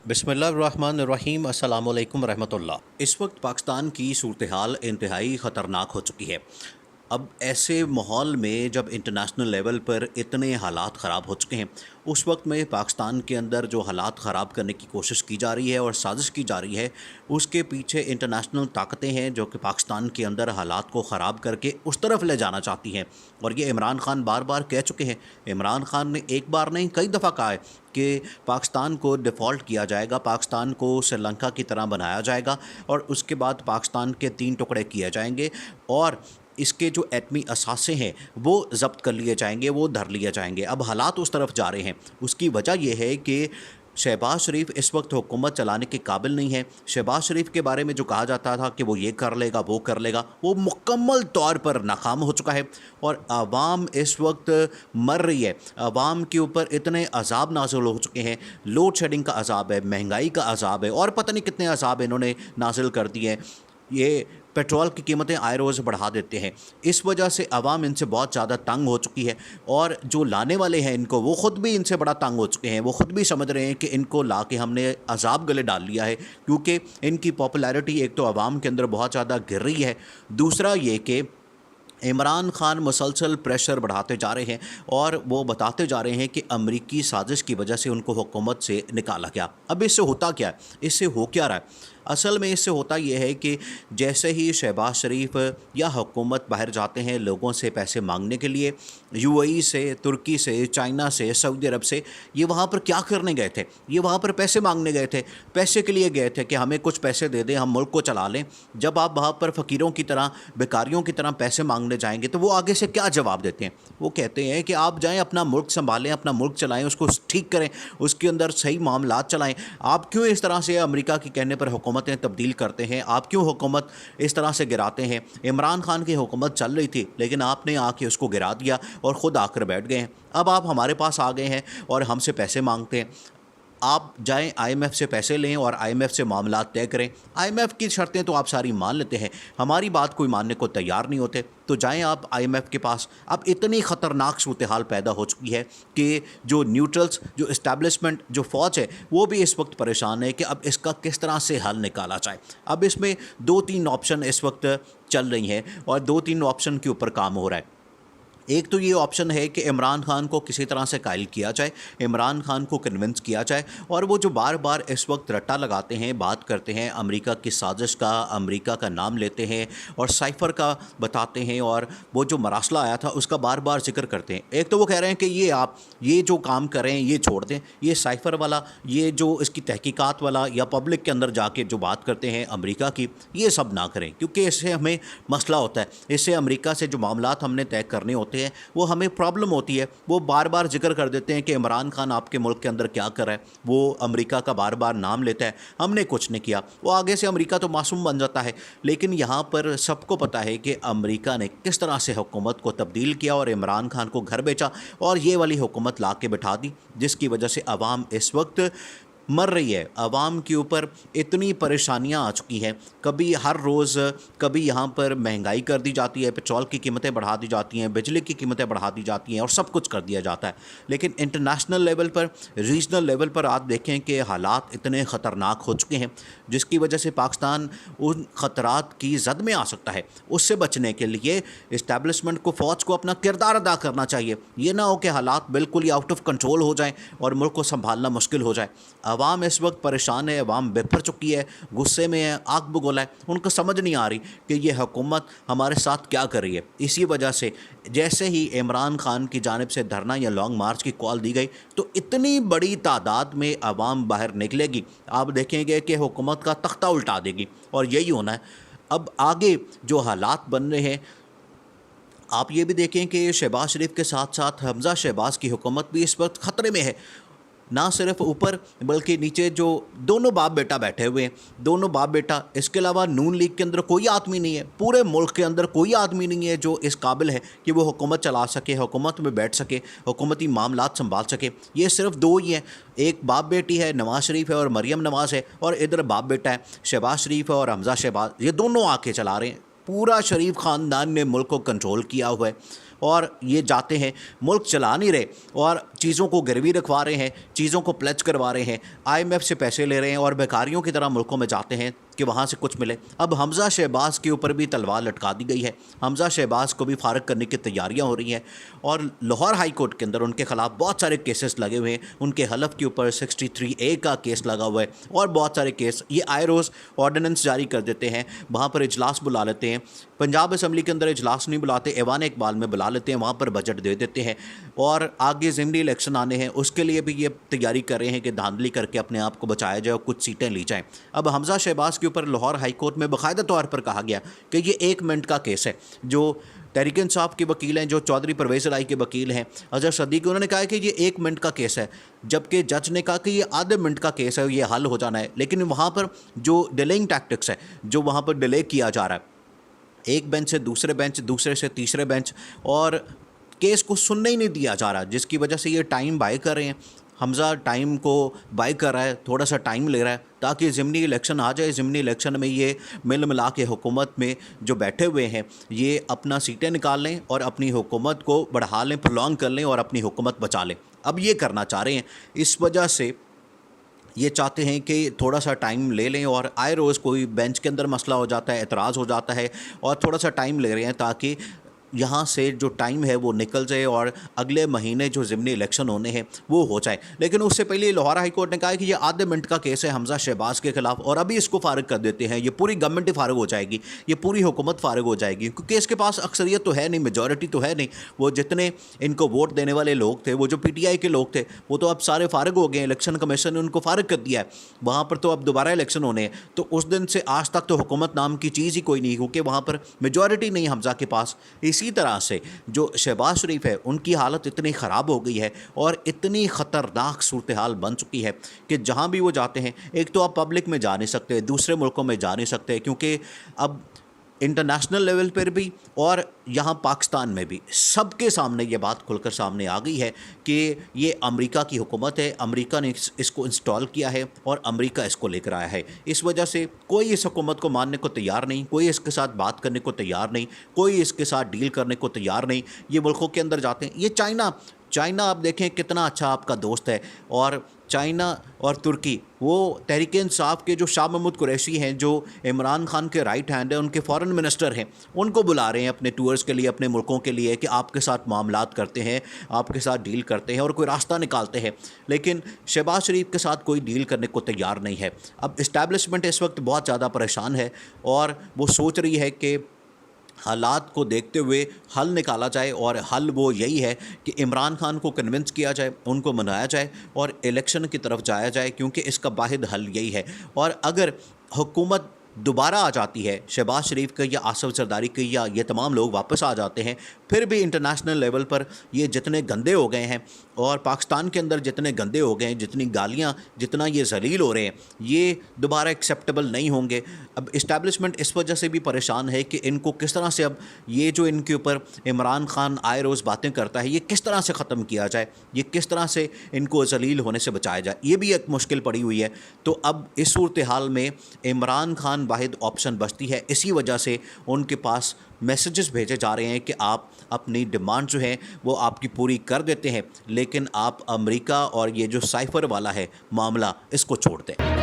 बिस्मिल्लाहिर्रहमानिर्रहीम अस्सलाम वालेकुम रहमतुल्लाह। इस वक्त पाकिस्तान की सूरत-ए-हाल इंतहाई ख़तरनाक हो चुकी है। अब ऐसे माहौल में जब इंटरनेशनल लेवल पर इतने हालात ख़राब हो चुके हैं, उस वक्त में पाकिस्तान के अंदर जो हालात ख़राब करने की कोशिश की जा रही है और साजिश की जा रही है, उसके पीछे इंटरनेशनल ताकतें हैं जो कि पाकिस्तान के अंदर हालात को ख़राब करके उस तरफ ले जाना चाहती हैं। और ये इमरान खान बार बार कह चुके हैं। इमरान खान ने एक बार नहीं कई दफ़ा कहा है कि पाकिस्तान को डिफ़ॉल्ट किया जाएगा, पाकिस्तान को श्रीलंका की तरह बनाया जाएगा और उसके बाद पाकिस्तान के 3 टुकड़े किए जाएंगे और इसके जो एटमी असासे हैं वो ज़ब्त कर लिए जाएंगे, वो धर लिए जाएंगे। अब हालात उस तरफ जा रहे हैं। उसकी वजह यह है कि शहबाज शरीफ इस वक्त हुकूमत चलाने के काबिल नहीं है। शहबाज शरीफ के बारे में जो कहा जाता था कि वो ये कर लेगा, वो कर लेगा, वो मुकम्मल तौर पर नाकाम हो चुका है और आवाम इस वक्त मर रही है। आवाम के ऊपर इतने अजाब नाजिल हो चुके हैं, लोड शेडिंग का अजाब है, महंगाई का अजाब है और पता नहीं कितने अजाब इन्होंने नाजिल कर दिए हैं। ये पेट्रोल की कीमतें आए रोज़ बढ़ा देते हैं। इस वजह से आवाम इनसे बहुत ज़्यादा तंग हो चुकी है और जो लाने वाले हैं इनको, वो ख़ुद भी इनसे बड़ा तंग हो चुके हैं। वो ख़ुद भी समझ रहे हैं कि इनको ला के हमने अजाब गले डाल लिया है, क्योंकि इनकी पॉपुलैरिटी एक तो आवाम के अंदर बहुत ज़्यादा गिर रही है, दूसरा ये कि इमरान खान मुसलसल प्रेशर बढ़ाते जा रहे हैं और वो बताते जा रहे हैं कि अमरीकी साजिश की वजह से उनको हुकूमत से निकाला गया। अब इससे होता क्या है, इससे हो क्या रहा है? असल में इससे होता यह है कि जैसे ही शहबाज शरीफ या हुकूमत बाहर जाते हैं लोगों से पैसे मांगने के लिए, यूएई से, तुर्की से, चाइना से, सऊदी अरब से, ये वहाँ पर क्या करने गए थे? ये वहाँ पर पैसे मांगने गए थे, पैसे के लिए गए थे कि हमें कुछ पैसे दे दें, हम मुल्क को चला लें। जब आप वहाँ पर फ़कीरों की तरह, भिखारियों की तरह पैसे मांगने जाएंगे तो वो आगे से क्या जवाब देते हैं? वो कहते हैं कि आप जाएँ, अपना मुल्क संभालें, अपना मुल्क चलाएँ, उसको ठीक करें, उसके अंदर सही मामलात चलाएँ। आप क्यों इस तरह से अमेरिका के कहने पर हुकूमतें तब्दील करते हैं? आप क्यों हुकूमत इस तरह से गिराते हैं? इमरान खान की हुकूमत चल रही थी लेकिन आपने आके उसको गिरा दिया और ख़ुद आकर बैठ गए हैं। अब आप हमारे पास आ गए हैं और हमसे पैसे मांगते हैं। आप जाएं आईएमएफ से पैसे लें और आईएमएफ से मामलात तय करें। आईएमएफ की शर्तें तो आप सारी मान लेते हैं, हमारी बात कोई मानने को तैयार नहीं होते, तो जाएं आप आईएमएफ के पास। अब इतनी ख़तरनाक सूरत हाल पैदा हो चुकी है कि जो न्यूट्रल्स, जो इस्टेब्लिशमेंट, जो फ़ौज है, वो भी इस वक्त परेशान है कि अब इसका किस तरह से हल निकाला जाए। अब इसमें 2-3 ऑप्शन इस वक्त चल रही हैं और 2-3 ऑप्शन के ऊपर काम हो रहा है। एक तो ये ऑप्शन है कि इमरान खान को किसी तरह से कायल किया जाए, इमरान खान को कन्विंस किया जाए और वो जो बार बार इस वक्त रट्टा लगाते हैं, बात करते हैं अमेरिका की साजिश का, अमेरिका का नाम लेते हैं और साइफ़र का बताते हैं और वो जो मरासला आया था उसका बार बार जिक्र करते हैं। एक तो वो कह रहे हैं कि ये आप ये जो काम कर रहे हैं ये छोड़ दें, ये साइफ़र वाला, ये जो इसकी तहकीकात वाला या पब्लिक के अंदर जाके जो बात करते हैं अमेरिका की, ये सब ना करें क्योंकि इससे हमें मसला होता है। इससे अमेरिका से जो मामलात हमने तय करने होते हैं वो हमें प्रॉब्लम होती है। वो बार बार जिक्र कर देते हैं कि इमरान खान आपके मुल्क के अंदर क्या कर रहा है, वो अमेरिका का बार बार नाम लेता है, हमने कुछ नहीं किया। वो आगे से अमेरिका तो मासूम बन जाता है। लेकिन यहाँ पर सबको पता है कि अमेरिका ने किस तरह से हुकूमत को तब्दील किया और इमरान खान को घर बेचा और ये वाली हुकूमत ला के बिठा दी, जिसकी वजह से अवाम इस वक्त मर रही है। आवाम के ऊपर इतनी परेशानियां आ चुकी हैं, कभी हर रोज़ कभी यहाँ पर महंगाई कर दी जाती है, पेट्रोल की कीमतें बढ़ा दी जाती हैं, बिजली की कीमतें बढ़ा दी जाती हैं और सब कुछ कर दिया जाता है। लेकिन इंटरनेशनल लेवल पर, रीजनल लेवल पर आप देखें कि हालात इतने ख़तरनाक हो चुके हैं जिसकी वजह से पाकिस्तान उन ख़तरात की जद में आ सकता है। उससे बचने के लिए इस्टेब्लिशमेंट को, फ़ौज को अपना किरदार अदा करना चाहिए। ये ना हो कि हालात बिल्कुल ही आउट ऑफ कंट्रोल हो जाएँ और मुल्क को संभालना मुश्किल हो जाए। अवाम इस वक्त परेशान है, अवाम बेफर चुकी है, गुस्से में है, आग बगोला है। उनको समझ नहीं आ रही कि ये हुकूमत हमारे साथ क्या कर रही है। इसी वजह से जैसे ही इमरान खान की जानिब से धरना या लॉन्ग मार्च की कॉल दी गई तो इतनी बड़ी तादाद में अवाम बाहर निकलेगी, आप देखेंगे कि हुकूमत का तख्ता उल्टा देगी और यही होना है। अब आगे जो हालात बन रहे हैं, आप ये भी देखें कि शहबाज शरीफ के साथ साथ हमज़ा शहबाज की हुकूमत भी इस वक्त ख़तरे में है। ना सिर्फ ऊपर बल्कि नीचे जो दोनों बाप बेटा बैठे हुए हैं, दोनों बाप बेटा, इसके अलावा नून लीग के अंदर कोई आदमी नहीं है, पूरे मुल्क के अंदर कोई आदमी नहीं है जो इस काबिल है कि वो हुकूमत चला सके, हुकूमत में बैठ सके, हुकूमती मामलात संभाल सके। ये सिर्फ दो ही हैं, एक बाप बेटी है, नवाज़ शरीफ है और मरियम नवाज़ है, और इधर बाप बेटा है, शहबाज शरीफ है और हमज़ा शहबाज, ये दोनों आके चला रहे हैं। पूरा शरीफ ख़ानदान ने मुल्क को कंट्रोल किया हुआ है اور یہ جاتے ہیں ملک چلا نہیں رہے اور چیزوں کو گروی رکھوا رہے ہیں, چیزوں کو پلیج کروا رہے ہیں, IMF سے پیسے لے رہے ہیں اور بیکاریوں کی طرح ملکوں میں جاتے ہیں کہ وہاں سے کچھ ملے. اب حمزہ شہباز کے اوپر بھی تلوار لٹکا دی گئی ہے. حمزہ شہباز کو بھی فارغ کرنے کی تیاریاں ہو رہی ہیں اور لاہور ہائی کورٹ کے اندر ان کے خلاف بہت سارے کیسز لگے ہوئے ہیں. ان کے حلف کے اوپر 63A کا کیس لگا ہوا ہے اور بہت سارے کیس. یہ آئے روز آرڈیننس جاری کر دیتے ہیں, وہاں پر اجلاس بلا لیتے ہیں. پنجاب اسمبلی کے اندر اجلاس نہیں بلاتے, ایوان اقبال میں بلا لیتے ہیں, وہاں پر بجٹ دے دیتے ہیں اور آگے ضمنی الیکشن آنے ہیں اس کے لیے بھی یہ تیاری کر رہے ہیں کہ دھاندلی کر کے اپنے آپ کو بچایا جائے اور کچھ سیٹیں لی جائیں. اب حمزہ شہباز کے اوپر لاہور ہائی کورٹ میں باقاعدہ طور پر کہا گیا کہ یہ 1 منٹ کا کیس ہے. جو تحریک انصاف کے وکیل ہیں, جو چودھری پرویز الہی کے وکیل ہیں اظہر صدیقی, انہوں نے کہا ہے کہ یہ 1 منٹ کا کیس ہے, جبکہ جج نے کہا کہ یہ آدھے منٹ کا کیس ہے, یہ حل ہو جانا ہے. لیکن وہاں پر جو ڈیلیئنگ ٹیکٹکس ہے, جو وہاں پر ڈیلے کیا جا رہا ہے ایک بینچ سے دوسرے بینچ, دوسرے سے تیسرے بینچ, اور کیس کو سننے ہی نہیں دیا جا رہا, جس کی وجہ سے یہ ٹائم بائی کر رہے ہیں. حمزہ ٹائم کو بائی کر رہا ہے, تھوڑا سا ٹائم لے رہا ہے تاکہ ضمنی الیکشن آ جائے. ضمنی الیکشن میں یہ مل ملا کے حکومت میں جو بیٹھے ہوئے ہیں یہ اپنا سیٹیں نکال لیں اور اپنی حکومت کو بڑھا لیں, پرولونگ کر لیں اور اپنی حکومت بچا لیں. اب یہ کرنا چاہ رہے ہیں. اس وجہ سے یہ چاہتے ہیں کہ تھوڑا سا ٹائم لے لیں اور آئے روز کوئی بینچ کے اندر مسئلہ ہو جاتا ہے, اعتراض ہو جاتا ہے اور تھوڑا سا ٹائم لے رہے ہیں تاکہ یہاں سے جو ٹائم ہے وہ نکل جائے اور اگلے مہینے جو ضمنی الیکشن ہونے ہیں وہ ہو جائے. لیکن اس سے پہلے لاہور ہائی کورٹ نے کہا ہے کہ یہ آدھے منٹ کا کیس ہے حمزہ شہباز کے خلاف اور ابھی اس کو فارغ کر دیتے ہیں. یہ پوری گورنمنٹ ہی فارغ ہو جائے گی, یہ پوری حکومت فارغ ہو جائے گی, کیونکہ اس کے پاس اکثریت تو ہے نہیں, میجورٹی تو ہے نہیں. وہ جتنے ان کو ووٹ دینے والے لوگ تھے, وہ جو PTI کے لوگ تھے, وہ تو اب سارے فارغ ہو گئے ہیں. الیکشن کمیشن نے ان کو فارغ کر دیا ہے. وہاں پر تو اب دوبارہ الیکشن ہونے ہیں. تو اس دن سے آج تک تو حکومت نام کی چیز ہی کوئی نہیں, کیونکہ وہاں پر میجورٹی نہیں حمزہ کے پاس. اسی طرح سے جو شہباز شریف ہے ان کی حالت اتنی خراب ہو گئی ہے اور اتنی خطرناک صورتحال بن چکی ہے کہ جہاں بھی وہ جاتے ہیں, ایک تو آپ پبلک میں جا نہیں سکتے, دوسرے ملکوں میں جا نہیں سکتے, کیونکہ اب انٹرنیشنل لیول پر بھی اور یہاں پاکستان میں بھی سب کے سامنے یہ بات کھل کر سامنے آ گئی ہے کہ یہ امریکہ کی حکومت ہے, امریکہ نے اس کو انسٹال کیا ہے اور امریکہ اس کو لے کر آیا ہے. اس وجہ سے کوئی اس حکومت کو ماننے کو تیار نہیں, کوئی اس کے ساتھ بات کرنے کو تیار نہیں, کوئی اس کے ساتھ ڈیل کرنے کو تیار نہیں. یہ ملکوں کے اندر جاتے ہیں. یہ چائنا آپ دیکھیں کتنا اچھا آپ کا دوست ہے, اور چائنا اور ترکی وہ تحریک انصاف کے جو شاہ محمود قریشی ہیں, جو عمران خان کے رائٹ ہینڈ ہیں, ان کے فارن منسٹر ہیں, ان کو بلا رہے ہیں اپنے ٹورز کے لیے, اپنے ملکوں کے لیے, کہ آپ کے ساتھ معاملات کرتے ہیں, آپ کے ساتھ ڈیل کرتے ہیں اور کوئی راستہ نکالتے ہیں. لیکن شہباز شریف کے ساتھ کوئی ڈیل کرنے کو تیار نہیں ہے. اب اسٹیبلشمنٹ اس وقت بہت زیادہ پریشان ہے اور وہ سوچ رہی ہے کہ حالات کو دیکھتے ہوئے حل نکالا جائے, اور حل وہ یہی ہے کہ عمران خان کو کنونس کیا جائے, ان کو منایا جائے اور الیکشن کی طرف جایا جائے, کیونکہ اس کا واحد حل یہی ہے. اور اگر حکومت دوبارہ آ جاتی ہے شہباز شریف کا یا آصف زرداری کی, یا یہ تمام لوگ واپس آ جاتے ہیں, پھر بھی انٹرنیشنل لیول پر یہ جتنے گندے ہو گئے ہیں اور پاکستان کے اندر جتنے گندے ہو گئے ہیں, جتنی گالیاں, جتنا یہ ذلیل ہو رہے ہیں, یہ دوبارہ ایکسیپٹیبل نہیں ہوں گے. اب اسٹیبلشمنٹ اس وجہ سے بھی پریشان ہے کہ ان کو کس طرح سے اب یہ جو ان کے اوپر عمران خان آئے روز باتیں کرتا ہے, یہ کس طرح سے ختم کیا جائے, یہ کس طرح سے ان کو ذلیل ہونے سے بچایا جائے, یہ بھی ایک مشکل پڑی ہوئی ہے. تو اب اس صورتحال میں عمران خان واحد آپشن بچتی ہے. اسی وجہ سے ان کے پاس میسیجز بھیجے جا رہے ہیں کہ آپ اپنی ڈیمانڈ جو ہیں وہ آپ کی پوری کر دیتے ہیں, لیکن آپ امریکہ اور یہ جو سائفر والا ہے معاملہ, اس کو چھوڑ دیں.